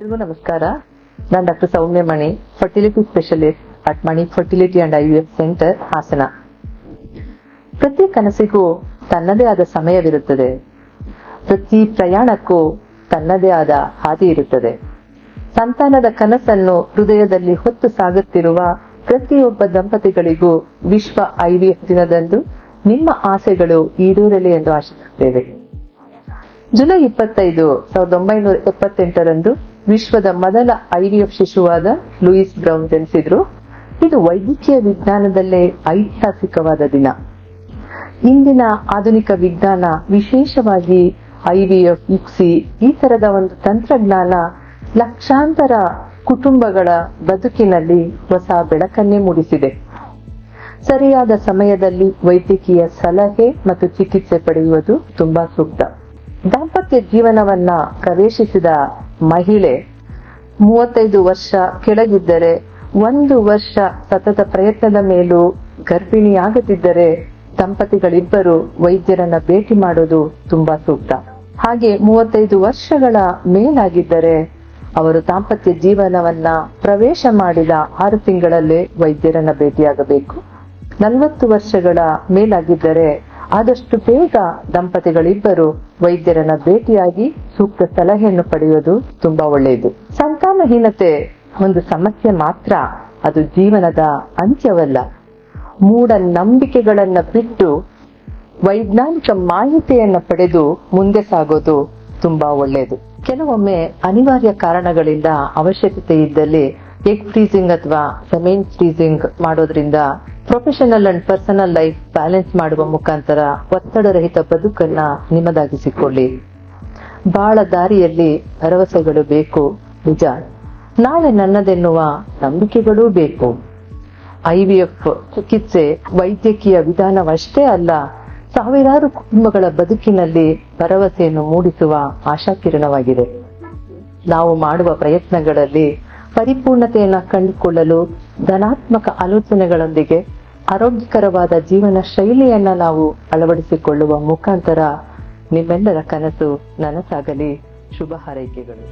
ಎಲ್ಲರಿಗೂ ನಮಸ್ಕಾರ. ನಾನು doctor Soumya Mani, fertility specialist at Mani fertility and IVF centre, Hassan. ಪ್ರತಿ ಕನಸಿಗೂ ತನ್ನದೇ ಆದ ಸಮಯವಿರುತ್ತದೆ. ಪ್ರತಿ ಪ್ರಯಾಣಕ್ಕೂ ತನ್ನದೇ ಆದ ಹಾದಿ ಇರುತ್ತದೆ. ಸಂತಾನದ ಕನಸನ್ನು ಹೃದಯದಲ್ಲಿ ಹೊತ್ತು ಸಾಗುತ್ತಿರುವ ಪ್ರತಿಯೊಬ್ಬ ದಂಪತಿಗಳಿಗೂ ವಿಶ್ವ IVF ದಿನದಂದು ನಿಮ್ಮ ಆಸೆಗಳು ಈಡೇರಲಿ ಎಂದು ಆಶಿಸುತ್ತೇವೆ. ಜುಲೈ 25, 1978 ವಿಶ್ವದ ಮೊದಲ IVF ಶಿಶುವಾದ ಲೂಯಿಸ್ ಬ್ರೌನ್ ಜನಿಸಿದ್ರು. ಇದು ವೈದ್ಯಕೀಯ ವಿಜ್ಞಾನದಲ್ಲೇ ಐತಿಹಾಸಿಕವಾದ ದಿನ. ಇಂದಿನ ಆಧುನಿಕ ವಿಜ್ಞಾನ, ವಿಶೇಷವಾಗಿ IVF, ICSI ಈ ತರದ ಒಂದು ತಂತ್ರಜ್ಞಾನ ಲಕ್ಷಾಂತರ ಕುಟುಂಬಗಳ ಬದುಕಿನಲ್ಲಿ ಹೊಸ ಬೆಳಕನ್ನೇ ಮೂಡಿಸಿದೆ. ಸರಿಯಾದ ಸಮಯದಲ್ಲಿ ವೈದ್ಯಕೀಯ ಸಲಹೆ ಮತ್ತು ಚಿಕಿತ್ಸೆ ಪಡೆಯುವುದು ತುಂಬಾ ಸೂಕ್ತ. ದಾಂಪತ್ಯ ಜೀವನವನ್ನ ಪ್ರವೇಶಿಸಿದ ಮಹಿಳೆ 35 ವರ್ಷ ಕೆಳಗಿದ್ದರೆ, 1 ವರ್ಷ ಸತತ ಪ್ರಯತ್ನದ ಮೇಲೂ ಗರ್ಭಿಣಿಯಾಗದಿದ್ದರೆ ದಂಪತಿಗಳಿಬ್ಬರು ವೈದ್ಯರನ್ನ ಭೇಟಿ ಮಾಡೋದು ತುಂಬಾ ಸೂಕ್ತ. ಹಾಗೆ 35 ವರ್ಷಗಳ ಮೇಲಾಗಿದ್ದರೆ ಅವರು ದಾಂಪತ್ಯ ಜೀವನವನ್ನ ಪ್ರವೇಶ ಮಾಡಿದ 6 ತಿಂಗಳಲ್ಲೇ ವೈದ್ಯರನ್ನ ಭೇಟಿಯಾಗಬೇಕು. 40 ವರ್ಷಗಳ ಮೇಲಾಗಿದ್ದರೆ ಆದಷ್ಟು ಬೇಗ ದಂಪತಿಗಳಿಬ್ಬರು ವೈದ್ಯರನ್ನ ಭೇಟಿಯಾಗಿ ಸೂಕ್ತ ಸಲಹೆಯನ್ನು ಪಡೆಯುವುದು ತುಂಬಾ ಒಳ್ಳೆಯದು. ಸಂತಾನಹೀನತೆ ಒಂದು ಸಮಸ್ಯೆ ಮಾತ್ರ, ಅದು ಜೀವನದ ಅಂತ್ಯವಲ್ಲ. ಮೂಢನಂಬಿಕೆಗಳನ್ನ ಬಿಟ್ಟು ವೈಜ್ಞಾನಿಕ ಮಾಹಿತಿಯನ್ನ ಪಡೆದು ಮುಂದೆ ಸಾಗೋದು ತುಂಬಾ ಒಳ್ಳೆಯದು. ಕೆಲವೊಮ್ಮೆ ಅನಿವಾರ್ಯ ಕಾರಣಗಳಿಂದ ಅವಶ್ಯಕತೆ ಇದ್ದಲ್ಲಿ ಎಗ್ ಫ್ರೀಸಿಂಗ್ ಅಥವಾ ಸೆಮೆನ್ ಫ್ರೀಸಿಂಗ್ ಮಾಡೋದ್ರಿಂದ professional and personal life balance ಮಾಡುವ ಮುಖಾಂತರ ಒತ್ತಡರಹಿತ ಬದುಕನ್ನ ನಿಮ್ಮದಾಗಿಸಿಕೊಳ್ಳಿ. ಬಾಳ ದಾರಿಯಲ್ಲಿ ಭರವಸೆಗಳು ಬೇಕು, ನಿಜ. ನಾಳೆ ನನ್ನದೆನ್ನುವ ನಂಬಿಕೆಗಳೂ ಬೇಕು. IVF ಚಿಕಿತ್ಸೆ ವೈದ್ಯಕೀಯ ವಿಧಾನವಷ್ಟೇ ಅಲ್ಲ, ಸಾವಿರಾರು ಕುಟುಂಬಗಳ ಬದುಕಿನಲ್ಲಿ ಭರವಸೆಯನ್ನು ಮೂಡಿಸುವ ಆಶಾಕಿರಣವಾಗಿದೆ. ನಾವು ಮಾಡುವ ಪ್ರಯತ್ನಗಳಲ್ಲಿ ಪರಿಪೂರ್ಣತೆಯನ್ನ ಕಂಡುಕೊಳ್ಳಲು ಧನಾತ್ಮಕ ಆಲೋಚನೆಗಳೊಂದಿಗೆ ಆರೋಗ್ಯಕರವಾದ ಜೀವನ ಶೈಲಿಯನ್ನ ನಾವು ಅಳವಡಿಸಿಕೊಳ್ಳುವ ಮುಖಾಂತರ ನಿಮ್ಮೆಲ್ಲರ ಕನಸು ನನಸಾಗಲಿ. ಶುಭ ಹಾರೈಕೆಗಳು.